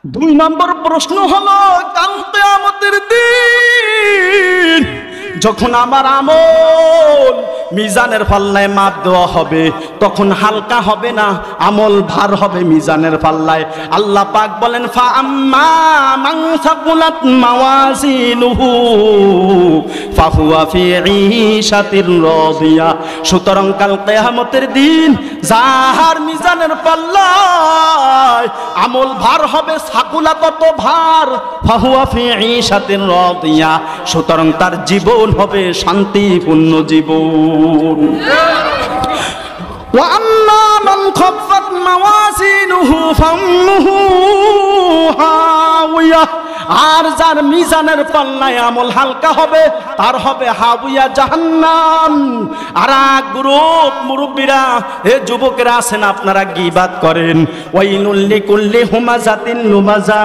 দুই নম্বর প্রশ্ন হলো কাল কিয়ামতের দিন যখন আমার আমল মিজানের পাল্লায় মাপ দেওয়া হবে তখন হালকা হবে না, আমল ভার হবে মিজানের পাল্লায়। আল্লাহ পাক বলেন ফা আম্মা মান সাকুলাত মাওয়াজিনুহু ফাহুয়া ফি ঈশাতির রাদিয়া। সুতরাং কাল কিয়ামতের দিন যাহার মিজানের পাল্লায় আমল ভার হবে, সাকুলাত তো ভার, ফাহুয়া ফি ঈশাতির রাদিয়া, সুতরাং তার জীবন হবে শান্তিপূর্ণ জীবন। ওয়া আম্মা মান খাফফাত মাওয়াজিনুহু ফাউম্মুহু হাওিয়া, আর যার মিজানের পাল্লায় আমল হালকা হবে তার হবে হাওিয়া, জাহান্নাম। আর এক গ্রুপ মুরব্বীরা, এ যুবকেরা আছেন আপনারা গীবাত করেন, ওয়াইলুল লিকুল্লি হুমাজাতিন লুমাজা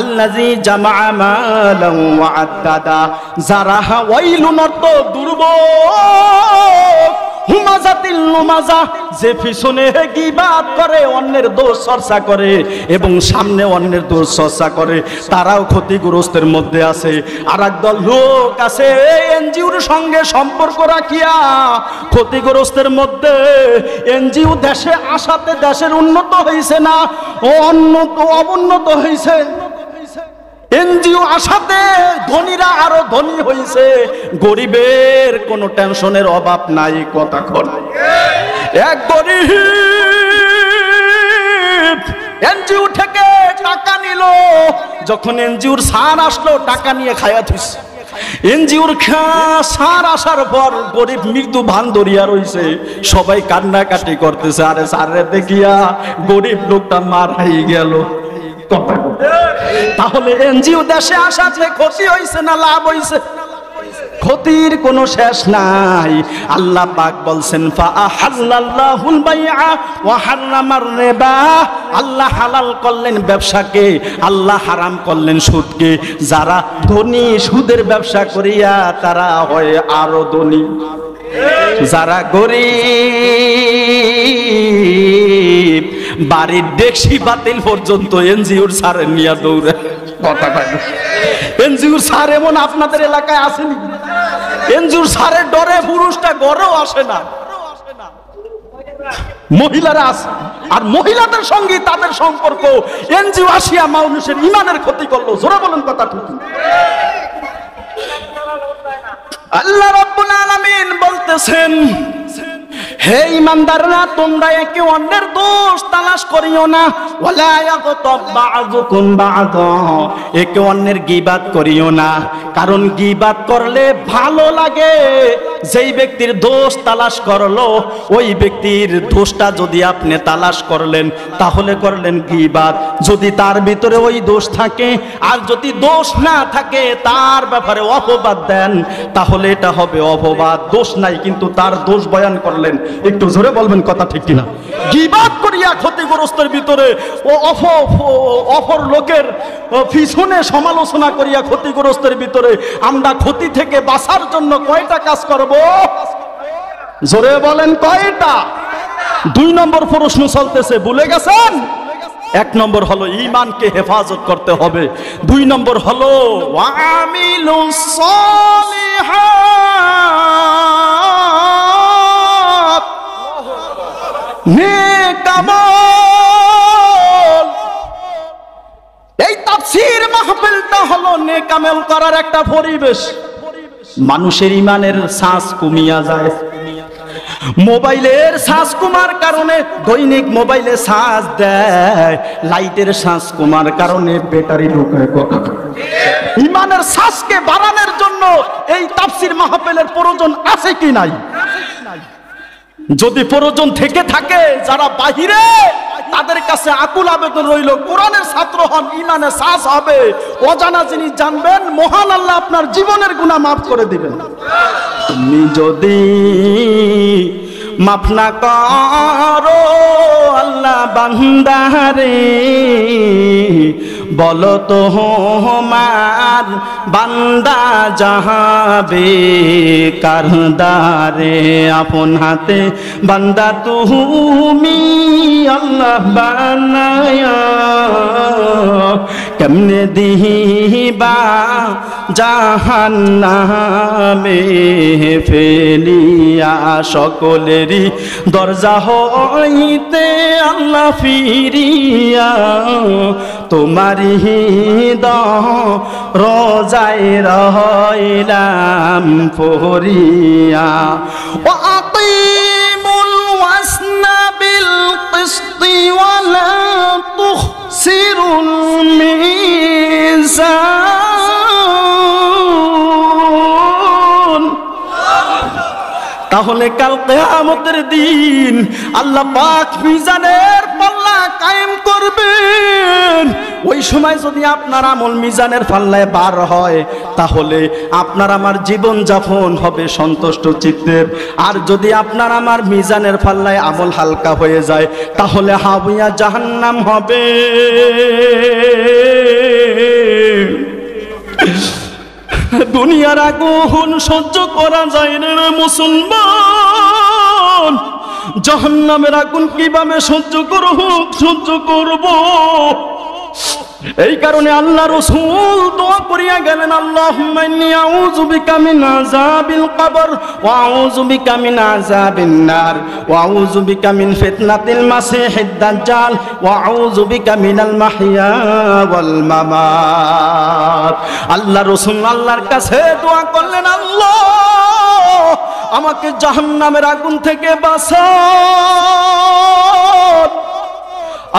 আল্লাযী জামাআ মালান ওয়া আদ্দাদা। যারা ওয়াইলুন অর্থ দুর্ভোগ, হুমাজাতিল লুমাজা যে পিছনে গীবাত করে, অন্যের দোষ চর্চা করে এবং সামনে অন্যের দোষ চর্চা করে, তারাও ক্ষতিগ্রস্তের মধ্যে আছে। আর একদল লোক আছে এনজিওর সঙ্গে সম্পর্ক রাখিয়া ক্ষতিগ্রস্তের মধ্যে। এনজিও দেশে আসাতে দেশের উন্নত হয়েছে না, অবুন্নত হয়েছে। এনজিও আসাতে ধনীরা আরো ধনী হয়েছে, গরিবের কোনো টেনশনের অভাব নাই। কথা কর, এক গরিব এনজিও থেকে টাকা নিল, যখন এনজিওর সার আসলো টাকা নিয়ে খায়া থুইছে। এনজিওর সার আসার পর গরিব মৃত্যু ভান ধরিয়া রইছে, সবাই কান্নাকাটি করতেছে, আরে সারে দেখিয়া গরিব লোকটা মারাই গেল। তাহলে এনজিও দেশে আসাতে ক্ষতি হইছে না লাভ হইছে? ক্ষতির কোনো শেষ নাই। আল্লাহ পাক বলছেন ফা আহাল্লাল্লাহুল বাইআ ওয়া হারামার রিবা, আল্লাহ হালাল করলেন ব্যবসাকে, আল্লাহ হারাম করলেন সুদকে। যারা ধনী সুদের ব্যবসা করিয়া তারা হয় আরো ধনী, যারা গরিব বাড়ির ডেকসি বাতিল পর্যন্ত এনজিওর সারে নিয়ে দৌড়ে। কথা কয় না, এনজিওর সার এমন আপনাদের এলাকায় আসেনি? এনজিওর সারের ডরে পুরুষটা ঘরেও আসে না, মহিলারা আসে। আর মহিলাদের সঙ্গে তাদের সম্পর্ক, এনজিও আসিয়া মানুষের ইমানের ক্ষতি করলো। জোরে বলেন কথা ঠিক। আল্লাহ রাব্বুল আলামিন বলতেছেন, হে ঈমানদাররা, তোমরা একে অন্যের দোষ তালাশ করিও না। ওয়ালা ইয়াগতাব বা'যুকুম বা'যা, একে অন্যের গীবাত করিও না, কারণ গীবাত করলে ভালো লাগে। যেই ব্যক্তির দোষ তালাশ করলো, ওই ব্যক্তির দোষটা যদি আপনি তালাশ করলেন তাহলে করলেন গীবাত। যদি তার ভিতরে ওই দোষ থাকে আর যদি দোষ না থাকে তার ব্যাপারে অপবাদ দেন, তাহলে এটা হবে অপবাদ। দোষ নাই কিন্তু তার দোষ বয়ান করলেন। একটু জোরে বলবেন কথা ঠিক কিনা? গীবাত করিয়া ক্ষতিগ্রস্তের ভিতরে ও অপর লোকের পিছনে সমালোচনা করিয়া ক্ষতিগ্রস্তের ভিতরে আমরা ক্ষতি থেকে বাঁচার জন্য কয়টা কাজ করব? জোরে বলেন কয়টা? দুই নম্বর প্রশ্ন চলতেছে, ভুলে গেছেন? এক নম্বর হলো ঈমানকে হেফাজত করতে হবে, দুই নম্বর হলো ওয়ামিলুস সালিহাত, নেক আমল। এই তাফসীর মাহফিলটা হলো নেক আমল করার একটা পরিবেশ। মানুষের ঈমানের শ্বাস কমিয়া যায়, মোবাইলের শ্বাস কমার কারণে দৈনিক মোবাইলে শ্বাস দেয়, লাইটের শ্বাস কমার কারণে ব্যাটারি ঢোকে। ঈমানের শ্বাসকে বাড়ানোর জন্য এই তাফসীর মাহফিলের প্রয়োজন আছে কি নাই? যদি প্রয়োজন থেকে থাকে, যারা বাহিরে তাদের কাছে আকুল আবেদন রইল, কোরআনের ছাত্র হন, ঈমানে শ্বাস হবে, অজানা জিনিস জানবেন, মহান আল্লাহ আপনার জীবনের গুনাহ মাফ করে দিবেন। তুমি যদি মাফ না করো আল্লাহ বান্দারে, বলো তো আমার বান্দা যাবে কারদারে। আপন হাতে বান্দা তুমি আল্লাহ বানায়া কেমনে দিবা জাহান্নামে ফেলিয়া, সকলেরই দরজা হইতে আল্লাহ ফিরিয়া তোমারি রোজায় রইলাম ফরিয়া। ওয়া আকিমুল ওয়াসনা বিল কিসতি ওয়া লা তুখসিরুল মিজান। তাহলে কাল কিয়ামতের দিন আল্লাহ পাক মিজানের পাল্লা কায়েম করবেন। ওই সময় যদি আপনার আমল মিজানের পাল্লায় বার হয়, তাহলে আপনার আমার জীবন যাপন হবে সন্তুষ্ট চিত্তের। আর যদি আপনার আমার মিজানের পাল্লায় আমল হালকা হয়ে যায়, তাহলে হাবিয়া জাহান্নাম হবে। দুনিয়ার আগুন সহ্য করা যায় না রে মুসলমান, জাহান্নামের আগুন কিভাবে সহ্য করব? এই কারণে আল্লাহ রাসূল দোয়া করিয়া গেলেন, আল্লাহুম্মা ইন্নী আউযু বিকা মিন আযাবিল কবর ওয়া আউযু বিকা মিন আযাবিন নার ওয়া আউযু বিকা মিন ফিতনাতিল মাসিহিদ দাজ্জাল ওয়া আউযু বিকা মিনাল মাহইয়া ওয়াল মামাত। আল্লাহ রাসূল আল্লাহর কাছে দোয়া করলেন, আল্লাহ আমাকে জাহান্নামের আগুন থেকে বাঁচাও।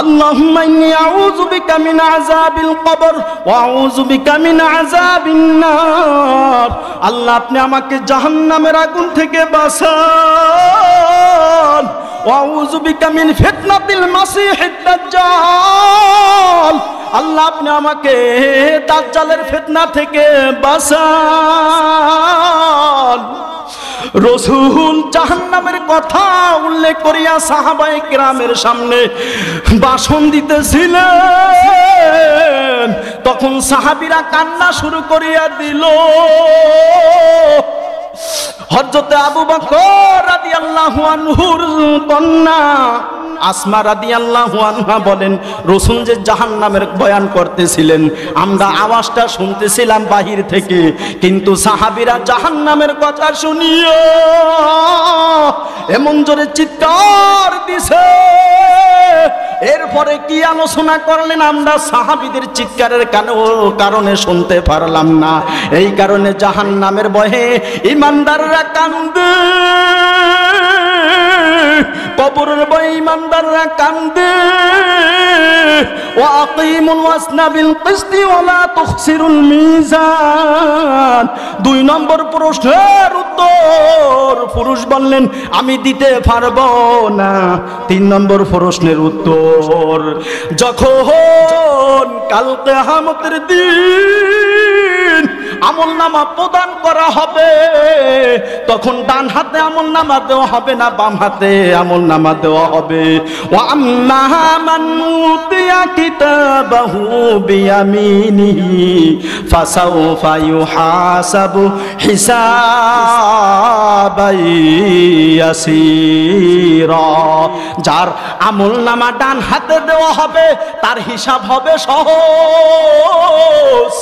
আল্লাহুম্মা ইন্নী আউযু বিকা মিন আযাবিল কবর ওয়া আউযু বিকা মিন আযাবিন নার। আল্লাহ আপনি আমাকে জাহান্নামের আগুন থেকে বাঁচান। ওয়া আউযু বিকা মিন ফিতনাতিল মাসিহিদ দাজ্জাল। আল্লাহ আপনি আমাকে দাজ্জালের ফিতনা থেকে বাঁচান। রাসূল জাহান্নামের কথা উল্লেখ করিয়া সাহাবায়ে কেরামের সামনে ভাষণ দিতেছিলেন, তখন সাহাবীরা কান্না শুরু করিয়া দিল। হযরতে আবু বকর রাদিয়াল্লাহু আনহুর কন্যা আসমা রাদিয়াল্লাহু আনহা বলেন, রাসূল যে জাহান্নামের বয়ান করতেছিলেন, আমরা আওয়াজটা শুনতেছিলাম বাহির থেকে, কিন্তু সাহাবীরা জাহান্নামের কথা শুনিয়া এমন জোরে চিৎকার দিছে। এরপরে কি আলোচনা করলেন আমরা সাহাবীদের চিৎকারের কারণে শুনতে পারলাম না। এই কারণে জাহান্নামের ভয়ে ঈমানদাররা কান্দে, কবরের ভয়ে ঈমানদাররা কান্দে। ওয়া আকিমুল ওয়াসনা বিল কিসতি ওয়া লা তুখসিরুল মিজান। 2 নম্বর প্রশ্নের উত্তর পুরুষ বললেন আমি দিতে পারবো না। 3 নম্বর প্রশ্নের উত্তর, যখন কাল কিয়ামতের দিন আমলনামা প্রদান করা হবে, তখন ডান হাতে আমলনামা দেওয়া হবে না, বাম হাতে আমলনামা দেওয়া হবে। ওয়া আম্মা মান উতিয়া কিতাবাহু বিয়ামিনিহি ফাসাউফা ইউহাসাবু হিসাবান ইয়াসীরা। যার আমলনামা ডান হাতে দেওয়া হবে তার হিসাব হবে সহজ।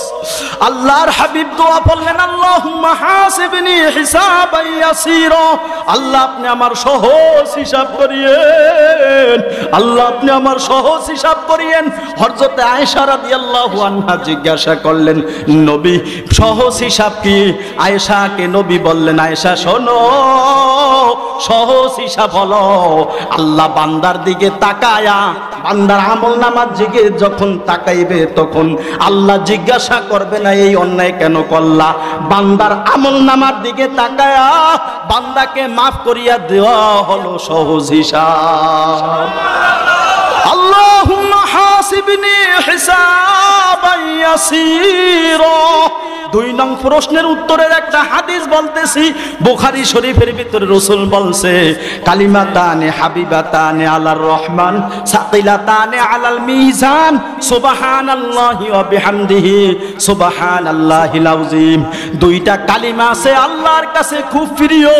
আল্লাহর হাবিব দোয়া বললেন, আল্লাহুম্মা হাসিবনি হিসাবান ইয়াসীরা। আল্লাহ আপনি আমার সহজ হিসাব করিয়েন, আল্লাহ আপনি আমার সহজ হিসাব করিয়েন। হযরতে আয়েশা রাদিয়াল্লাহু আনহা জিজ্ঞাসা করলেন, নবী সহজ হিসাব কি? আয়েশাকে নবী বললেন, আয়েশা শোনো, সহজ হিসাব হলো আল্লাহ বান্দার দিকে তাকায়া, বান্দার আমলনামার দিকে যখন তাকাইবে, তখন আল্লাহ জিজ্ঞাসা করবে না এই অন্যায় কেন করলা। বান্দার আমলনামার দিকে তাকায়া বান্দাকে মাফ করিয়া দেওয়া হলো সহজ হিসাব। আল্লাহুম্মা হাসিবনি হিসাবান ইয়াসীরা। 2 নং প্রশ্নের উত্তরের একটা হাদিস বলতেছি, বুখারী শরীফের ভিতরে রাসূল বলছে, কালিমাতানে হাবিবাতানে আলার রহমান সাকিলাতানে আলাল মিজান সুবহানাল্লাহি ওয়া বিহামদিহি সুবহানাল্লাহিল আযীম। 2টা কালিমা আছে আল্লাহর কাছে খুব প্রিয়,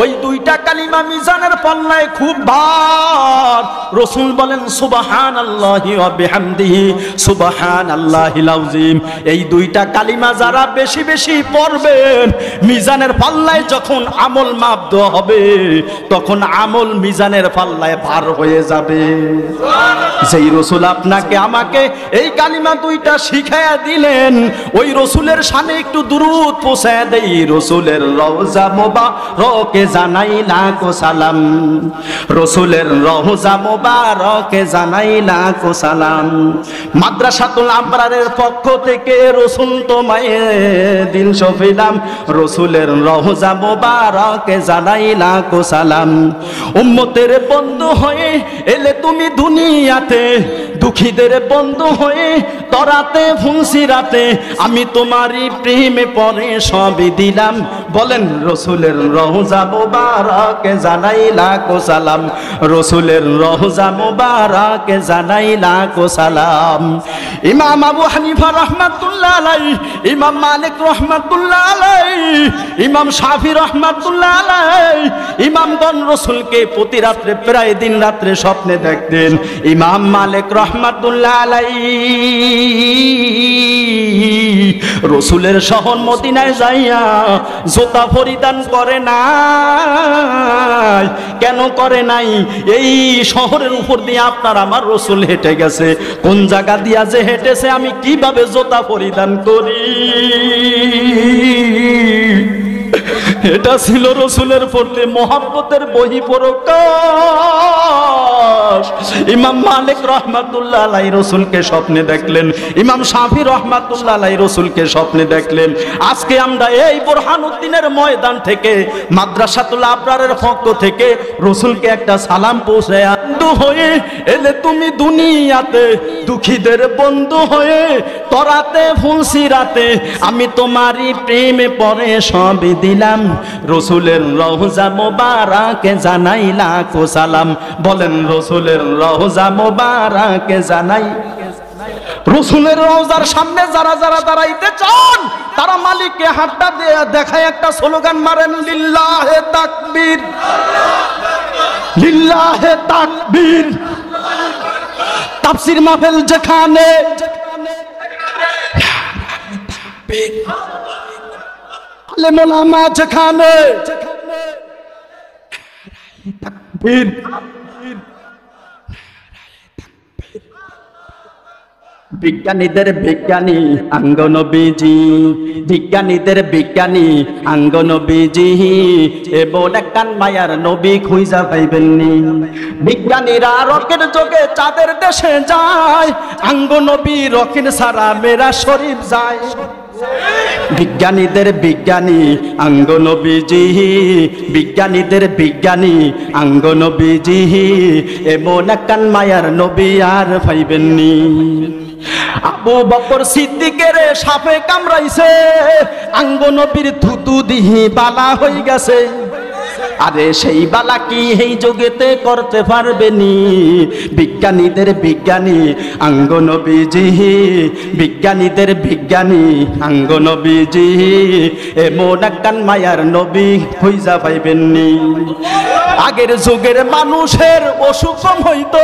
ওই 2টা কালিমা মিজানের পাল্লায় খুব ভার। রাসূল বলেন সুবহানাল্লাহি ওয়া বিহামদিহি সুবহানাল্লাহিল আযীম। এই 2টা কালিমা যারা বেশি বেশি পড়বেন, মিজানের পাল্লায় যখন আমল মাপ দেওয়া হবে, তখন আমল মিজানের পাল্লায় ভার হয়ে যাবে। যেই রাসূল আপনাকে আমাকে এই কালিমা 2টা শিখায়া দিলেন, ওই রাসূলের শানে একটু দুরূদ পৌঁছায় দেই। রাসূলের রওজা মোবারকে জানাই লাখো সালাম, রাসূলের রওজা মোবারকে জানাই লাখো সালাম। মাদ্রাসাতুল আবরারের পক্ষ থেকে রাসূল তোমায় দিল শফিলাম, রাসূলের রওজা মোবারকে জানাই লাখো সালাম। উম্মতের বন্ধু হয়ে এলে তুমি দুনিয়াতে, দুঃখীদের বন্ধু হয়ে তরাতে ফুলসিরাতে, আমি তোমারই প্রেমে পরে সবই দিলাম। বলেন রাসূলের রওজা মোবারকে জানাই লাখো সালাম, রাসূলের রওজা মোবারকে জানাই লাখো সালাম। ইমাম আবু হানিফা রাহমাতুল্লাহ আলাইহি, ইমাম মালিক রাহমাতুল্লাহ আলাইহি, ইমাম শাফি রাহমাতুল্লাহ আলাইহি, ইমামগণ রাসূলকে প্রতি রাত্রে প্রায় দিন রাত্রে স্বপ্নে দেখতেন। ইমাম মালিক রাহমাতুল্লাহ আলাইহি রাসূলের শহর মদিনায় যাইয়া জুতা পরিধান করে নাই। কেন করে নাই? এই শহরের উপর দিয়ে আপনার আমার রাসূল হেঁটে গেছে, কোন জায়গা দিয়া যে হেঁটেছে আমি কিভাবে জুতা পরিধান করি? এটা ছিল রাসূলের প্রতি মহব্বতের বহিঃপ্রকাশ। ইমাম মালিক রাহমাতুল্লাহ আলাইহি রাসূলকে স্বপ্নে দেখলেন, ইমাম শাফি রাহমাতুল্লাহ আলাইহি রাসূলকে স্বপ্নে দেখলেন। আজকে আমরা এই বুরহানুদ্দিনের ময়দান থেকে, মাদ্রাসাতুল আবরারের পক্ষ থেকে রাসূলকে একটা সালাম পৌঁছায়া, বন্ধু হয়ে এলে তুমি দুনিয়াতে, দুঃখীদের বন্ধু হয়ে তরাতে ফুলসিরাতে, আমি তোমারই প্রেমে পরে সবই দিলাম। রাসূলের রওজা মোবারকে জানাই লাখো সালাম। বলেন রাসূলের রওজা মোবারকে জানাই। রাসূলের রওজার সামনে যারা যারা দাঁড়াইতে চান, তারা মালিককে হাতটা দিয়ে দেখায় একটা স্লোগান মারেন, লিল্লাহে তাকবীর, লিল্লাহে তাকবীর। তাফসীর মাহফিল যেখানে, আলেম ওলামা যেখানে, তাকবীর। বিজ্ঞানীদের বিজ্ঞানী আঙ্গ নবীজি, বিজ্ঞানীদের বিজ্ঞানী আঙ্গ নবীজি, এমন একখান মায়ার নবী খুঁজা পাইবেননি। বিজ্ঞানীরা রকের যোগে চাঁদের দেশে যায়, আঙ্গ নবী রকের সারা মেরা শরীফ যায়। বিজ্ঞানীদের বিজ্ঞানী আঙ্গ নবীজি, বিজ্ঞানীদের বিজ্ঞানী আঙ্গ নবীজি, এমন একখান মায়ার নবী আর পাইবেননি। আবু বকর সিদ্দিকের সাপে কামড়াইছে, আঙ্গ নবীর থুতু দিহি বালা হয়ে গেছে। আরে সেই বালা কি এই যুগেতে করতে পারবেনি? বিজ্ঞানীদের বিজ্ঞানী আঙ্গ নবীজি, বিজ্ঞানীদের বিজ্ঞানী আঙ্গ নবীজি, এমন একখান মায়ার নবী খুঁজা পাইবেননি। আগের যুগের মানুষের অসুখ কম হইতো,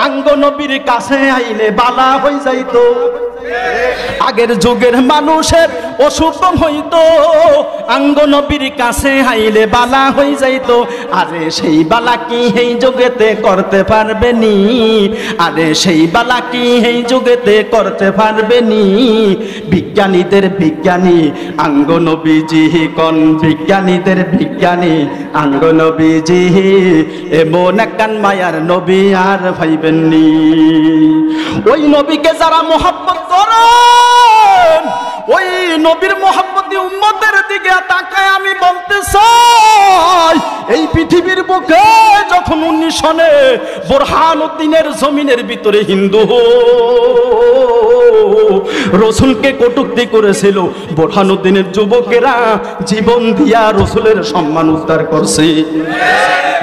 আঙ্গ নবীর কাছে আইলে বালা হয়ে যাইতো। আগের যুগের মানুষের অসুখ কম হইতো, আঙ্গ নবীর কাছে আইলে বালা হয়ে যাইতো। আরে সেই বালা কি এই যুগেতে করতে পারবেনি? আরে সেই বালা কি এই যুগেতে করতে পারবেনি? বিজ্ঞানীদের বিজ্ঞানী আঙ্গ নবীজি কোন, বিজ্ঞানীদের বিজ্ঞানী আঙ্গ নবীজি, এমন একখান মায়ার নবী আর পাইবেননি। ওই নবীকে যারা মহব্বত করেন, ওই নবীর মহব্বতী উম্মতের দিকে তাকায় আমি বলতে চাই, এই পৃথিবীর বুকে যখন 19 সনে বুরহানুদ্দিনের জমিনের ভিতরে হিন্দু রসুলকে কটূক্তি করেছিল, বোরহানুদ্দিনের যুবকেরা জীবন দিয়া রসুলের সম্মান উদ্ধার করছে।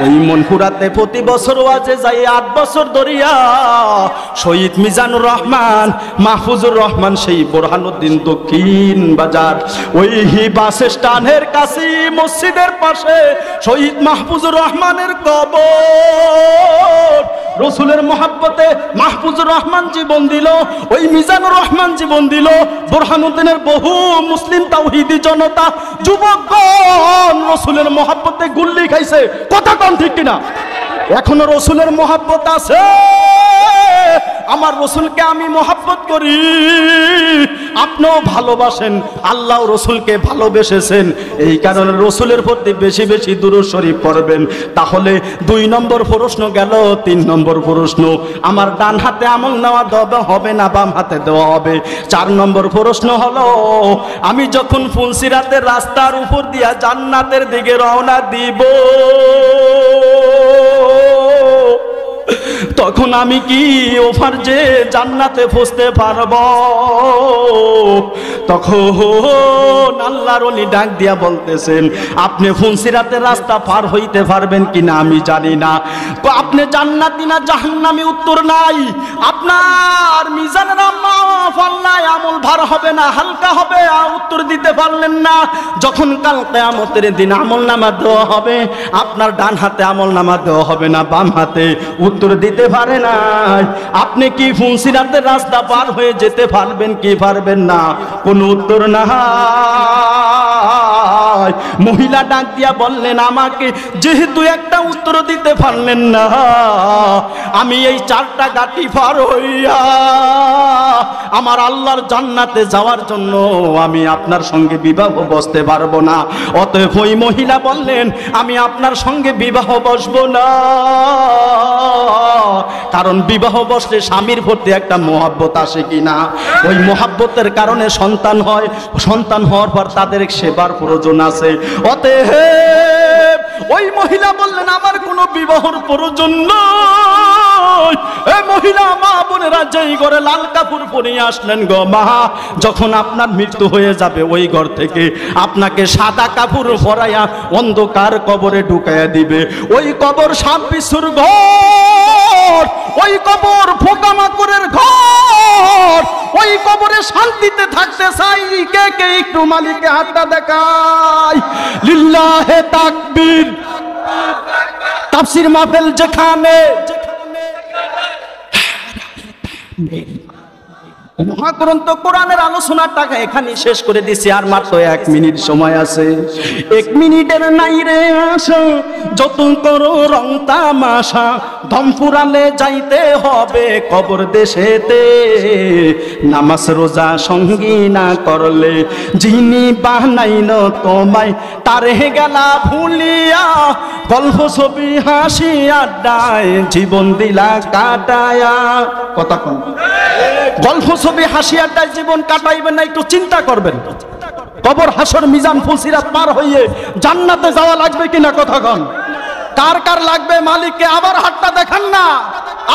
ওই মনপুরাতে প্রতি বছর ওয়াজে যাই 8 বছর ধরিয়া শহীদ মিজানুর রহমান, মাহফুজুর রহমান, সেই বোরহানুদ্দিন দক্ষিণ বাজার ওই বাস স্ট্যান্ডের কাছে মসজিদের পাশে শহীদ মাহফুজুর রহমানের কবর। রসুলের মহাব্বতে মাহফুজুর রহমান জীবন দিল, ওই মিজানুর রহমান জীবন দিল, বোরহানুদ্দিনের বহু মুসলিম তাওহীদি জনতা যুবকগণ রসুলের মহাব্বতে গুল্লি খাইছে। কথা কম ঠিক কিনা? এখনো রসুলের মহাব্বত আছে। আমার রসুলকে আমি মহাব্বত করি, আপনিও ভালোবাসেন, আল্লাহ রসুলকে ভালোবেসেছেন, এই কারণে রসুলের প্রতি বেশি বেশি দুরূদ শরীফ পড়বেন। তাহলে 2 নম্বর প্রশ্ন গেল। 3 নম্বর প্রশ্ন, আমার ডান হাতে আমল নেওয়া দেওয়া হবে না বাম হাতে দেওয়া হবে? 4 নম্বর প্রশ্ন হলো, আমি যখন ফুলসিরাতের রাস্তার উপর দিয়া জান্নাতের দিকে রওনা দিব, তখন আমি কি ওভার যে জান্নাতে পৌঁছতে পারব? তখন আল্লাহর ওলি ডাক দিয়া বলতেছেন, আপনি ফুলসিরাতের রাস্তা পার হইতে পারবেন কিনা আমি জানি না। তো আপনি জান্নাতি না জাহান্নামী উত্তর নাই। আপনার মিজানের পাল্লায় আমল ভার হবে না, হালকা হবে, উত্তর দিতে পারলেন না। যখন কাল কিয়ামতের দিন আমল নামা দেওয়া হবে, আপনার ডান হাতে আমল নামা দেওয়া হবে না, বাম হাতে, উত্তর দিতে পারে না। আপনি কি ফুলসিরাতের রাস্তা পার হয়ে যেতে পারবেন কি পারবেন না? কোনো উত্তর না। মহিলা ডাক দিয়া বললেন, আমাকে যেহেতু একটা উত্তর দিতে পারলেন না, আমি এই 4টা গাটি পার হইয়া আমার আল্লাহর জান্নাতে যাওয়ার জন্য আমি আপনার সঙ্গে বিবাহ বসতে পারবো না। অতএব ওই মহিলা বললেন, আমি আপনার সঙ্গে বিবাহ বসবো না, কারণ বিবাহ বসলে স্বামীর প্রতি একটা মহব্বত আসে কিনা, ওই মহব্বতের কারণে সন্তান হয়, সন্তান হওয়ার পর তাদের সেবার প্রয়োজন আছে। অতএব ওই মহিলা বললেন, আমার কোনো বিবাহর প্রয়োজন নয়। এই মহিলা মা বোনেরা যেই ঘরে লাল কাপড় পরিয়ে আসলেন গো মা, যখন আপনার মৃত্যু হয়ে যাবে ওই ঘর থেকে আপনাকে সাদা কাপড় পরাইয়া অন্ধকার কবরে ঢুকাইয়া দিবে। ওই কবর সাপ বিচ্ছুর ঘর, ওই কবর পোকামাকড়ের ঘর, ওই কবরে শান্তিতে থাকতে চাই। কে কে একটু মালিকে হাতটা দেখায়? লিল্লাহে তাকবীর। তাফসীর মাহফিল যেখানে মহাগ্রন্থ কোরআনের আলোচনার টাকা এখানে শেষ করে দিছি, আর মাত্র 1 মিনিট সময় আছে। 1 মিনিটের নাই রে আশা, যত করো রং তামাশা, দম ফুরালে যাইতে হবে কবর দেশেতে। নামাজ রোজা সঙ্গী না করলে যিনি বানাইল তোমায়, তারে গেলা ভুলিয়া, গল্প ছবি হাসি আড্ডায় জীবন দিলা কাটায়া। কথা কম, গল্প ছবি হাসি আড্ডায় জীবন কাটাইবেন না, একটু চিন্তা করবেন। কবর হাসর মিজান ফুলসিরাত পার হইয়ে জান্নাতে যাওয়া লাগবে কিনা? কথা কন, কার কার লাগবে? মালিককে আবার হাতটা দেখান না।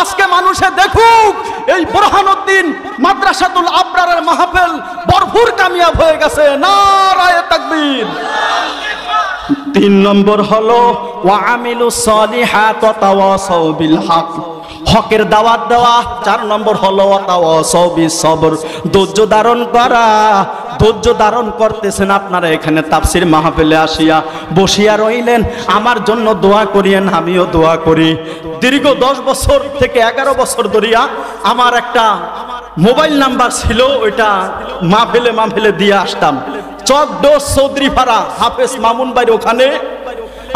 আজকে মানুষে দেখুক এই বোরহানুদ্দিন মাদ্রাসাতুল আবরারের মাহফিল ভরপুর কামিয়াব হয়ে গেছে। নারায়ে তাকবীর। 3 নম্বর হলো ওয়া আমিলুস সলিহাত ওয়া তাওয়াসাউ বিল হক, হকের দাওয়াত দেওয়া। 4 নম্বর হলো ওয়া তাওয়াসাউ বিস সবর, ধৈর্য ধারণ করা। ধৈর্য ধারণ করতেছেন আপনারা এখানে তাফসীর মাহফিলে আসিয়া বসিয়া রইলেন, আমার জন্য দোয়া করিয়েন, আমিও দোয়া করি। দীর্ঘ 10 বছর থেকে 11 বছর ধরিয়া আমার একটা মোবাইল নাম্বার ছিল, ওইটা মাহফিলে দিয়ে আসতাম। চকডোস চৌধুরীপাড়া হাফেজ মামুন ভাইয়ের ওখানে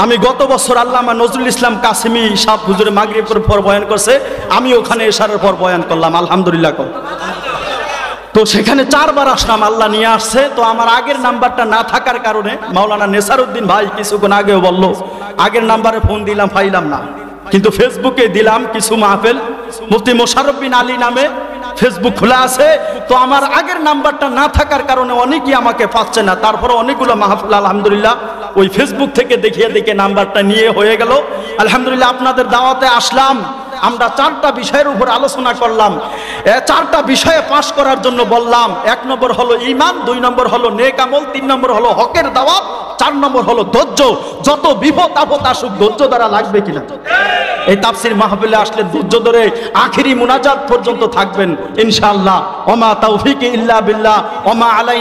আমি গত বছর আল্লামা নজরুল ইসলাম কাসেমি সাহেব হুজুরে মাগরিবের পর বয়ান করছে, আমি ওখানে এশারের পর বয়ান করলাম, আলহামদুলিল্লাহ। তো সেখানে 4 বার আসলাম, আল্লাহ নিয়ে আসছে। তো আমার আগের নাম্বারটা না থাকার কারণে মাওলানা নেসারউদ্দিন ভাই কিছুক্ষণ আগেও বলল, আগের নাম্বারে ফোন দিলাম পাইলাম না, কিন্তু ফেসবুকে দিলাম কিছু মাহফিল, মুফতি মোশাররফ বিন আলী নামে ফেসবুক খোলা আছে। তো আমার আগের নাম্বারটা না থাকার কারণে অনেকেই আমাকে পাচ্ছে না, তারপরে অনেকগুলো মাহফিল আলহামদুলিল্লাহ ওই ফেসবুক থেকে দেখিয়ে নাম্বারটা নিয়ে হয়ে গেল। আলহামদুলিল্লাহ আপনাদের দাওয়াতে আসলাম, আমরা 4টা বিষয়ের উপর আলোচনা করলাম। চারটা বিষয়ে পাশ করার জন্য বললাম। 1 নম্বর হলো ঈমান, 2 নম্বর হলো নেক আমল, 3 নম্বর হলো হকের দাওয়াত, 4 নম্বর হলো ধৈর্য। যত বিপদ আপদ আসুক ধৈর্য দ্বারা লাগবে কিনা? এই তাফসীর মাহফিলে আসলে ধৈর্য ধরে আখিরি মুনাজাত পর্যন্ত থাকবেন ইনশাআল্লাহ। ওমা তাওফিকি ইল্লা বিল্লাহ ওমা আলাইনা